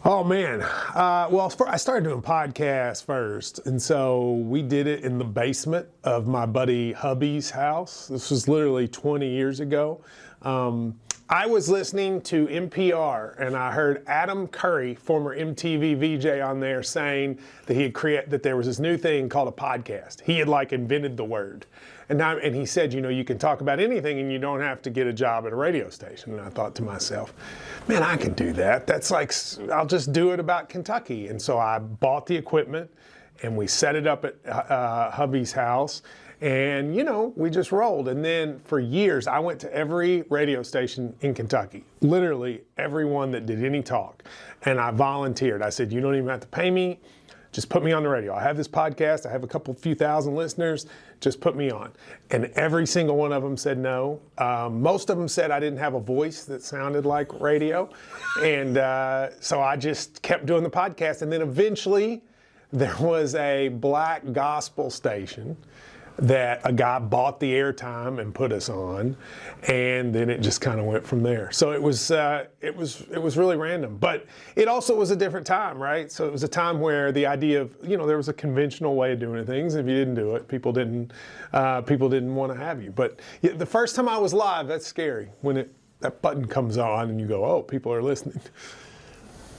Oh man, I started doing podcasts first, and so we did it in the basement of my buddy Hubby's house. This was literally 20 years ago. I was listening to NPR, and I heard Adam Curry, former MTV VJ, on there saying that that there was this new thing called a podcast. He had invented the word. And he said, you can talk about anything and you don't have to get a job at a radio station. And I thought to myself, man, I can do that. That's I'll just do it about Kentucky. And so I bought the equipment and we set it up at Hubby's house. And, we just rolled. And then for years, I went to every radio station in Kentucky, literally everyone that did any talk. And I volunteered. I said, you don't even have to pay me. Just put me on the radio. I have this podcast. I have a few thousand listeners. Just put me on. And every single one of them said no. Most of them said I didn't have a voice that sounded like radio. And so I just kept doing the podcast. And then eventually there was a black gospel station that a guy bought the airtime and put us on, and then it just kind of went from there. So it was really random, but it also was a different time, right? So it was a time where the idea of there was a conventional way of doing things. If you didn't do it, people didn't want to have you. But the first time I was live, that's scary when that button comes on and you go, oh, people are listening.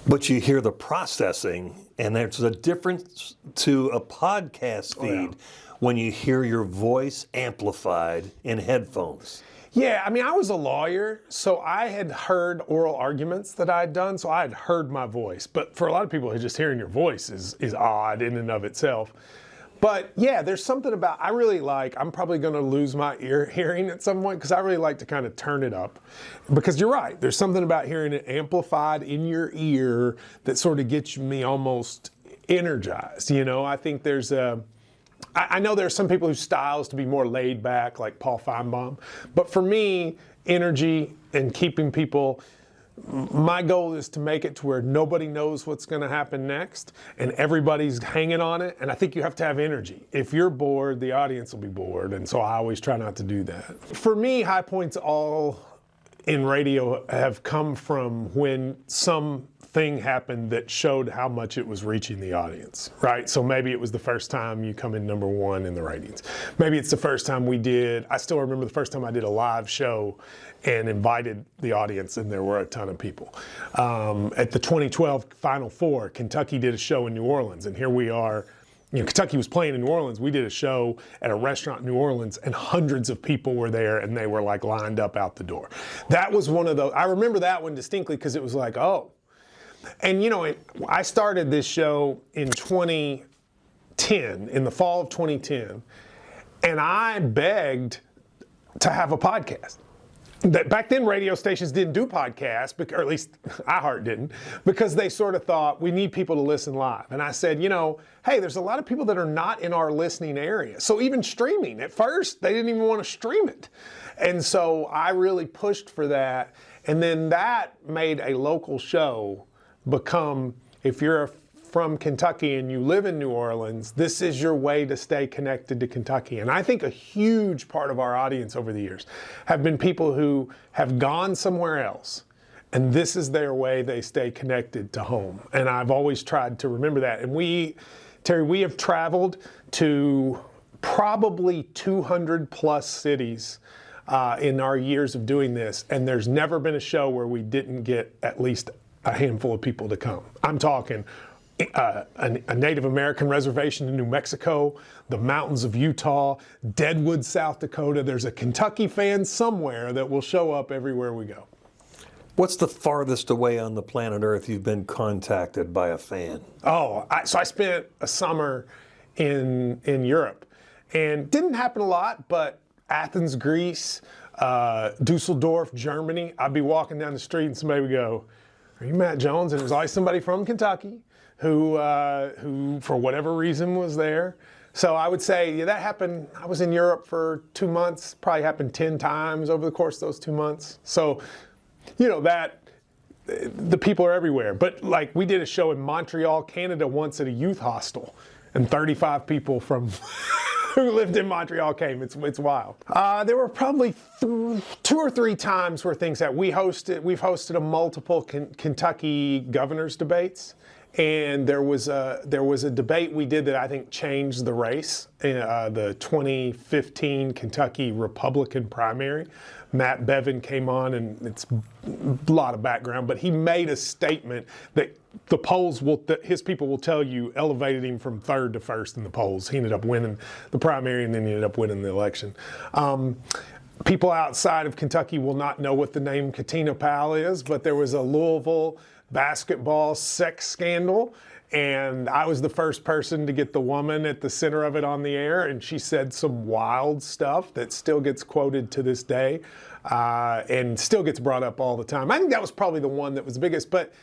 But you hear the processing, and there's a difference to a podcast feed when you hear your voice amplified in headphones. Yeah, I was a lawyer, so I had heard oral arguments that I had done, so I had heard my voice. But for a lot of people, just hearing your voice is odd in and of itself. But yeah, there's something about, I'm probably going to lose my hearing at some point because I really like to kind of turn it up. Because you're right, there's something about hearing it amplified in your ear that sort of gets me almost energized. I think I know there are some people whose style is to be more laid back, like Paul Feinbaum. But for me, energy and keeping people, my goal is to make it to where nobody knows what's going to happen next and everybody's hanging on it. And I think you have to have energy. If you're bored, the audience will be bored. And so I always try not to do that. For me, high points all in radio have come from when something happened that showed how much it was reaching the audience, right? So maybe it was the first time you come in number one in the ratings. Maybe it's the first time I still remember the first time I did a live show and invited the audience, and there were a ton of people. At the 2012 Final Four, Kentucky did a show in New Orleans, and here we are. Kentucky was playing in New Orleans. We did a show at a restaurant in New Orleans, and hundreds of people were there, and they were lined up out the door. That was one of those. I remember that one distinctly because it was oh. And I started this show in 2010, in the fall of 2010, and I begged to have a podcast. Back then, radio stations didn't do podcasts, or at least iHeart didn't, because they sort of thought, we need people to listen live. And I said, hey, there's a lot of people that are not in our listening area. So even streaming, at first, they didn't even want to stream it. And so I really pushed for that. And then that made a local show become, if you're from Kentucky and you live in New Orleans, this is your way to stay connected to Kentucky. And I think a huge part of our audience over the years have been people who have gone somewhere else, and this is their way they stay connected to home. And I've always tried to remember that. And Terry, we have traveled to probably 200 plus cities in our years of doing this, and there's never been a show where we didn't get at least a handful of people to come. I'm talking a Native American reservation in New Mexico, the mountains of Utah, Deadwood, South Dakota. There's a Kentucky fan somewhere that will show up everywhere we go. What's the farthest away on the planet Earth you've been contacted by a fan? So I spent a summer in Europe, and didn't happen a lot, but Athens, Greece, Dusseldorf, Germany. I'd be walking down the street and somebody would go, "Are you Matt Jones?" And there's always somebody from Kentucky who for whatever reason was there. So I would say that happened. I was in Europe for 2 months, probably happened 10 times over the course of those 2 months. So, that the people are everywhere. But we did a show in Montreal, Canada once at a youth hostel, and 35 people from who lived in Montreal came. It's wild. There were probably 2 or 3 times where things that we've hosted a multiple Kentucky governors debates. And there was a debate we did that I think changed the race, the 2015 Kentucky Republican primary. Matt Bevin came on, and it's a lot of background, but he made a statement that the polls his people will tell you elevated him from 3rd to 1st in the polls. He ended up winning the primary, and then he ended up winning the election. People outside of Kentucky will not know what the name Katina Powell is, but there was a Louisville basketball sex scandal, and I was the first person to get the woman at the center of it on the air, and she said some wild stuff that still gets quoted to this day, and still gets brought up all the time. I think that was probably the one that was the biggest. But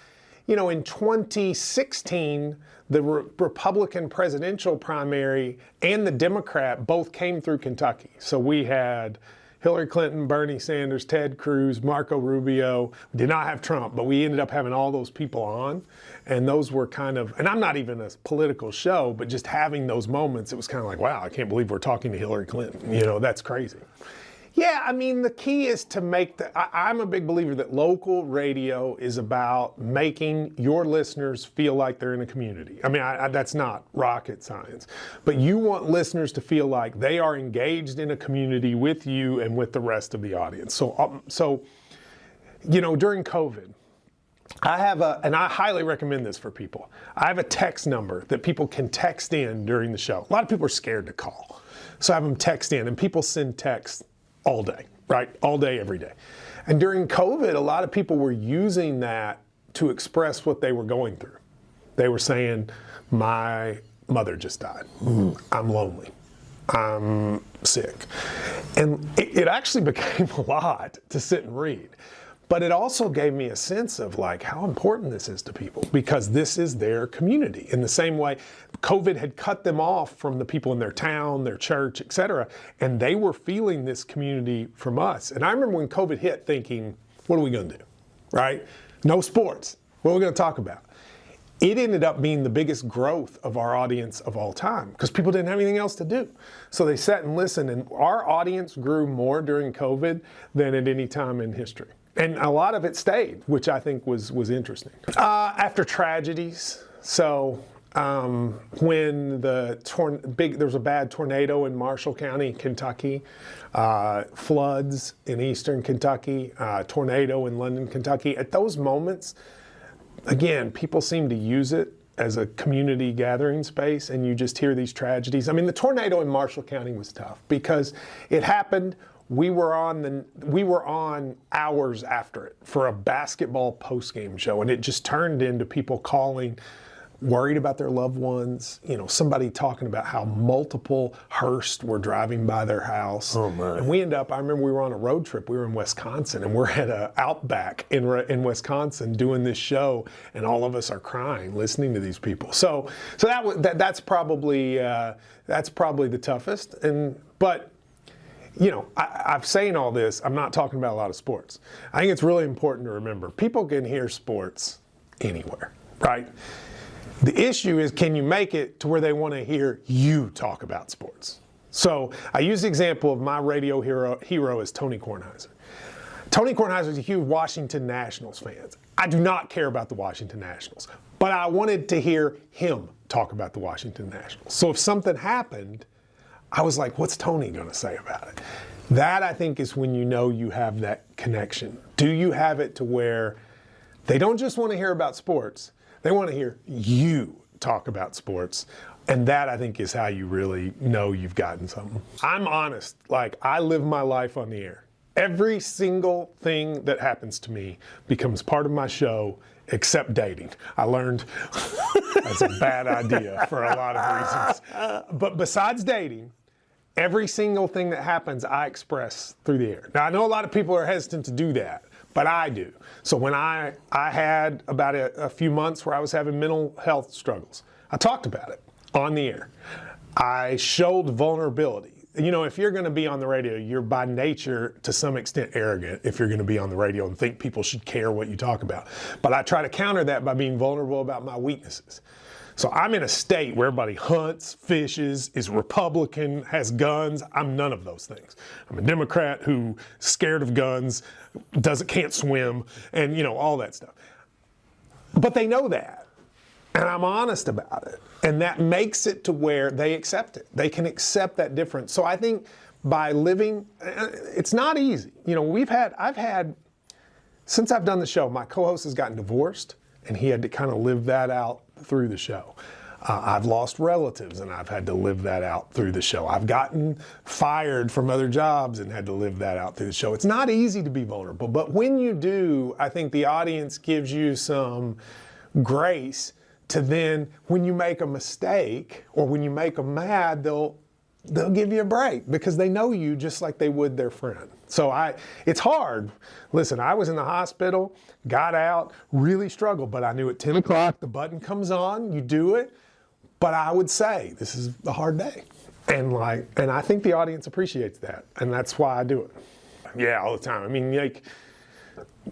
you know, in 2016, the Republican presidential primary and the Democrat both came through Kentucky. So we had Hillary Clinton, Bernie Sanders, Ted Cruz, Marco Rubio. We did not have Trump, but we ended up having all those people on. And those were kind of, and I'm not even a political show, but just having those moments, it was kind of like, wow, I can't believe we're talking to Hillary Clinton. You know, that's crazy. Yeah, I mean, the key is to make I'm a big believer that local radio is about making your listeners feel like they're in a community. I mean, that's not rocket science, but you want listeners to feel like they are engaged in a community with you and with the rest of the audience. So, you know, during COVID, I have and I highly recommend this for people. I have a text number that people can text in during the show. A lot of people are scared to call. So I have them text in, and people send texts all day, right? All day, every day. And during COVID, a lot of people were using that to express what they were going through. They were saying, my mother just died. I'm lonely. I'm sick. And it actually became a lot to sit and read. But it also gave me a sense of like how important this is to people, because this is their community. In the same way, COVID had cut them off from the people in their town, their church, et cetera, and they were feeling this community from us. And I remember when COVID hit thinking, what are we gonna do, right? No sports, what are we gonna talk about? It ended up being the biggest growth of our audience of all time because people didn't have anything else to do. So they sat and listened, and our audience grew more during COVID than at any time in history. And a lot of it stayed, which I think was interesting. After tragedies, so when there was a bad tornado in Marshall County, Kentucky, floods in eastern Kentucky, tornado in London, Kentucky. At those moments, again, people seem to use it as a community gathering space, and you just hear these tragedies. I mean, the tornado in Marshall County was tough because it happened. We were on hours after it for a basketball postgame show, and it just turned into people calling, worried about their loved ones. You know, somebody talking about how multiple Hearst were driving by their house. Oh my! And I remember we were on a road trip. We were in Wisconsin, and we're at an Outback in Wisconsin doing this show, and all of us are crying listening to these people. So that's probably the toughest. But you know, I'm saying all this, I'm not talking about a lot of sports. I think it's really important to remember, people can hear sports anywhere, right? The issue is, can you make it to where they want to hear you talk about sports? So I use the example of my radio hero is Tony Kornheiser. Tony Kornheiser is a huge Washington Nationals fan. I do not care about the Washington Nationals, but I wanted to hear him talk about the Washington Nationals. So if something happened, I was like, what's Tony going to say about it? That, I think, is when you know you have that connection. Do you have it to where they don't just want to hear about sports, they want to hear you talk about sports? And that, I think, is how you really know you've gotten something. I'm honest. Like, I live my life on the air. Every single thing that happens to me becomes part of my show, except dating. I learned that's a bad idea for a lot of reasons. But besides dating, every single thing that happens, I express through the air. Now, I know a lot of people are hesitant to do that, but I do. So when I had about a few months where I was having mental health struggles, I talked about it on the air. I showed vulnerability. You know, if you're going to be on the radio, you're by nature, to some extent, arrogant if you're going to be on the radio and think people should care what you talk about. But I try to counter that by being vulnerable about my weaknesses. So I'm in a state where everybody hunts, fishes, is Republican, has guns. I'm none of those things. I'm a Democrat who's scared of guns, can't swim, and all that stuff. But they know that, and I'm honest about it, and that makes it to where they accept it. They can accept that difference. So I think by living, it's not easy. I've had, since I've done the show, my co-host has gotten divorced, and he had to kind of live that out through the show. I've lost relatives, and I've had to live that out through the show. I've gotten fired from other jobs and had to live that out through the show. It's not easy to be vulnerable, but when you do, I think the audience gives you some grace to then, when you make a mistake or when you make them mad, they'll give you a break because they know you just like they would their friend. So it's hard. Listen, I was in the hospital, got out, really struggled, but I knew at 10 o'clock the button comes on, you do it. But I would say this is a hard day. And I think the audience appreciates that. And that's why I do it. Yeah, all the time. I mean,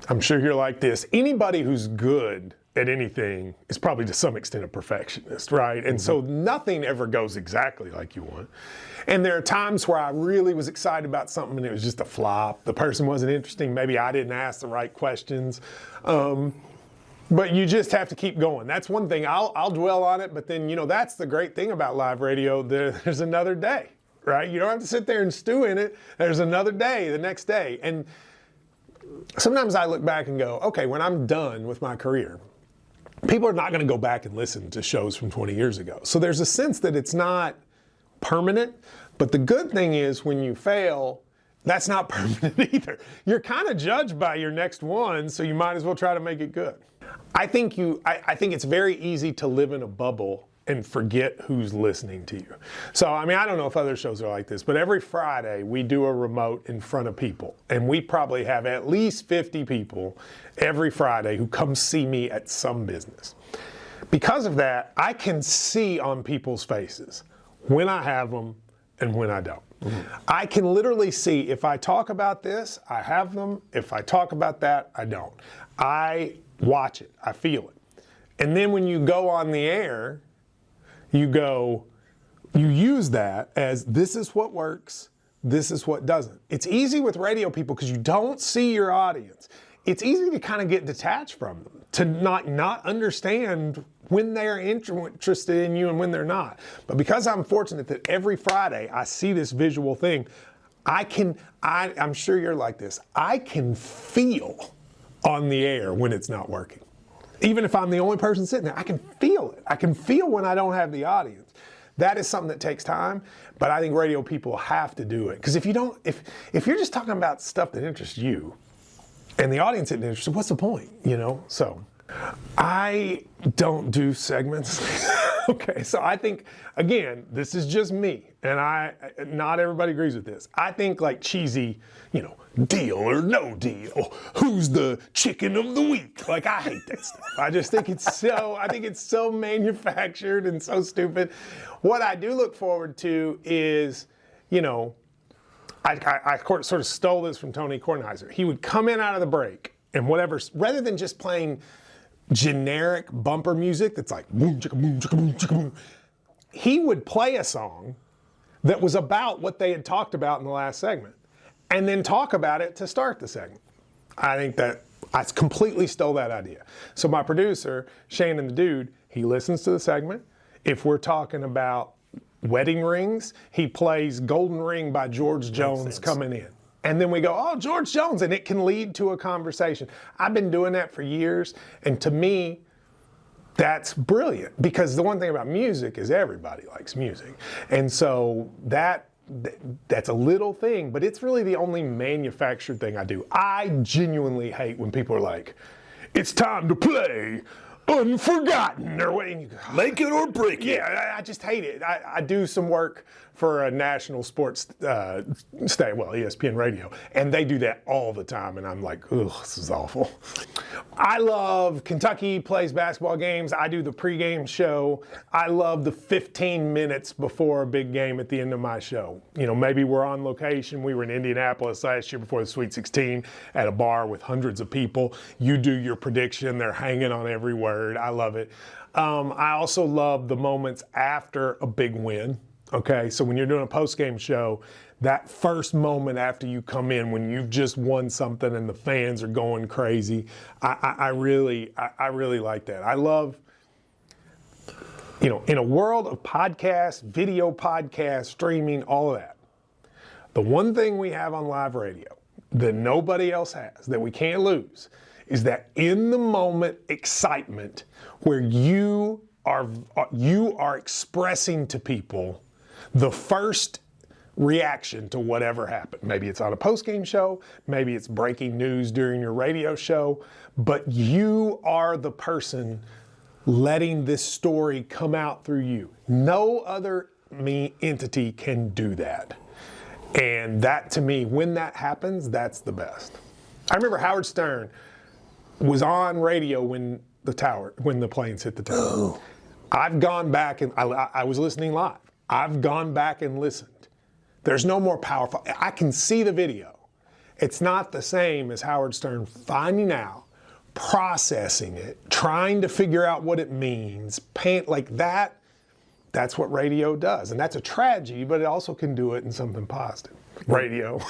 I'm sure you're like this. Anybody who's good at anything is probably to some extent a perfectionist, right? And so nothing ever goes exactly like you want. And there are times where I really was excited about something and it was just a flop. The person wasn't interesting. Maybe I didn't ask the right questions. But you just have to keep going. That's one thing. I'll dwell on it, but then, that's the great thing about live radio. There's another day, right? You don't have to sit there and stew in it. There's another day, the next day. And sometimes I look back and go, okay, when I'm done with my career, people are not going to go back and listen to shows from 20 years ago. So there's a sense that it's not permanent. But the good thing is when you fail, that's not permanent either. You're kind of judged by your next one, so you might as well try to make it good. I think it's very easy to live in a bubble and forget who's listening to you. So, I don't know if other shows are like this, but every Friday we do a remote in front of people. And we probably have at least 50 people every Friday who come see me at some business. Because of that, I can see on people's faces when I have them and when I don't. Mm-hmm. I can literally see if I talk about this, I have them. If I talk about that, I don't. I watch it. I feel it. And then when you go on the air, you use that as this is what works, this is what doesn't. It's easy with radio people because you don't see your audience. It's easy to kind of get detached from them, to not understand when they're interested in you and when they're not. But because I'm fortunate that every Friday I see this visual thing, I'm sure you're like this, I can feel on the air when it's not working. Even if I'm the only person sitting there, I can feel it. I can feel when I don't have the audience. That is something that takes time, but I think radio people have to do it. Because if you're just talking about stuff that interests you and the audience isn't interested, what's the point, So I don't do segments. Okay, so I think, again, this is just me, and not everybody agrees with this. I think cheesy, deal or no deal, who's the chicken of the week? I hate that stuff. I just think it's so manufactured and so stupid. What I do look forward to is, I sort of stole this from Tony Kornheiser. He would come in out of the break and rather than just playing generic bumper music that's like boom chicka boom chicka boom chicka boom, he would play a song that was about what they had talked about in the last segment and then talk about it to start the segment. I think that I completely stole that idea. So my producer, Shannon the Dude, he listens to the segment. If we're talking about wedding rings, he plays Golden Ring by George Jones coming in. And then we go, oh, George Jones, and it can lead to a conversation. I've been doing that for years, and to me, that's brilliant. Because the one thing about music is everybody likes music. And so that's a little thing, but it's really the only manufactured thing I do. I genuinely hate when people are like, it's time to play Unforgotten, or what? Make it or break it. Yeah, I just hate it. I do some work for a national sports ESPN radio, and they do that all the time, and I'm like, ugh, this is awful. I love Kentucky plays basketball games. I do the pregame show. I love the 15 minutes before a big game at the end of my show. Maybe we're on location. We were in Indianapolis last year before the Sweet 16 at a bar with hundreds of people. You do your prediction. They're hanging on every word. word. I love it. I also love the moments after a big win. Okay, so when you're doing a post-game show, that first moment after you come in, when you've just won something and the fans are going crazy, I really like that. I love, in a world of podcasts, video podcasts, streaming, all of that, the one thing we have on live radio that nobody else has, that we can't lose, is that in the moment excitement where you are expressing to people the first reaction to whatever happened. Maybe it's on a post-game show, maybe it's breaking news during your radio show, but you are the person letting this story come out through you. No other entity can do that. And that, to me, when that happens, that's the best. I remember Howard Stern was on radio when the planes hit the tower. Oh. I've gone back and I was listening live. I've gone back and listened. There's no more powerful. I can see the video. It's not the same as Howard Stern finding out, processing it, trying to figure out what it means, paint like that. That's what radio does. And that's a tragedy, but it also can do it in something positive. Radio.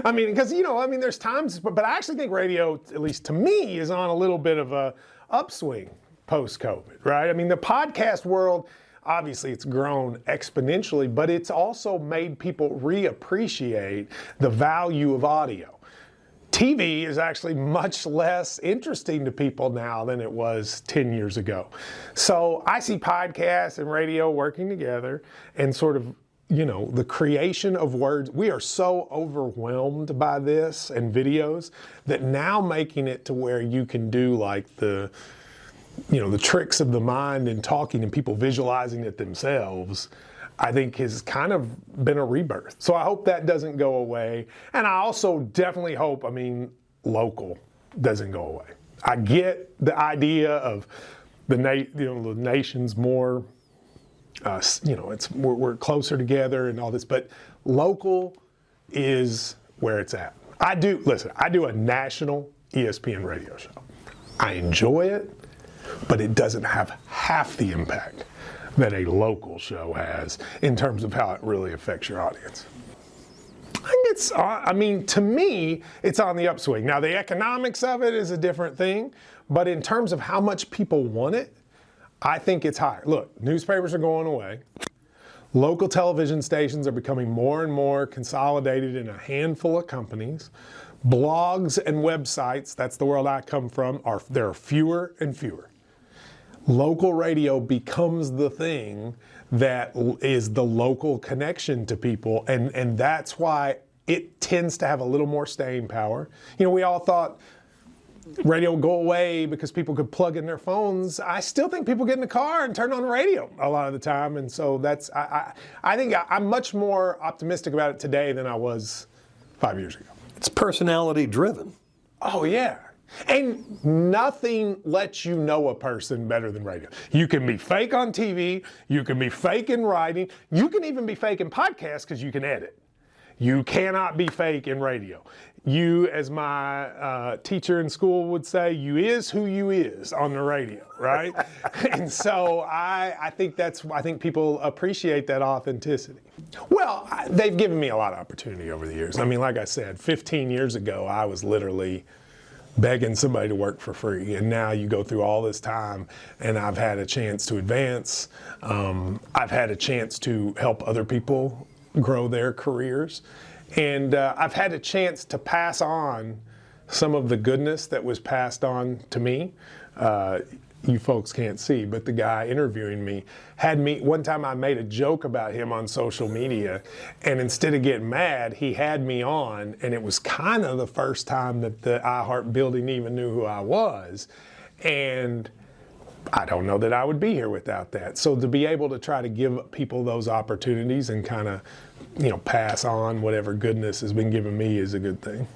I mean, because, there's times, but I actually think radio, at least to me, is on a little bit of a upswing post-COVID, right? I mean, the podcast world, obviously it's grown exponentially, but it's also made people reappreciate the value of audio. TV is actually much less interesting to people now than it was 10 years ago. So I see podcasts and radio working together and sort of, the creation of words. We are so overwhelmed by this and videos that now making it to where you can do like the tricks of the mind and talking and people visualizing it themselves, I think has kind of been a rebirth. So I hope that doesn't go away. And I also definitely hope, local doesn't go away. I get the idea of the nation's more, we're closer together and all this, but local is where it's at. I do a national ESPN radio show. I enjoy it, but it doesn't have half the impact that a local show has in terms of how it really affects your audience. I think to me, it's on the upswing. Now, the economics of it is a different thing, but in terms of how much people want it, I think it's higher. Look, newspapers are going away. Local television stations are becoming more and more consolidated in a handful of companies. Blogs and websites, that's the world I come from, there are fewer and fewer. Local radio becomes the thing that is the local connection to people, and that's why it tends to have a little more staying power. We all thought radio would go away because people could plug in their phones. I still think people get in the car and turn on the radio a lot of the time, and so I think I'm much more optimistic about it today than I was 5 years ago. It's personality driven. Oh, yeah. And nothing lets you know a person better than radio. You can be fake on TV. You can be fake in writing. You can even be fake in podcasts because you can edit. You cannot be fake in radio. You, as my teacher in school would say, you is who you is on the radio, right? And so I think people appreciate that authenticity. Well, they've given me a lot of opportunity over the years. Like I said, 15 years ago, I was literally begging somebody to work for free. And now you go through all this time and I've had a chance to advance. I've had a chance to help other people grow their careers. And I've had a chance to pass on some of the goodness that was passed on to me. You folks can't see, but the guy interviewing me one time I made a joke about him on social media, and instead of getting mad, he had me on, and it was kind of the first time that the iHeart building even knew who I was. And I don't know that I would be here without that. So to be able to try to give people those opportunities and kind of, pass on whatever goodness has been given me is a good thing.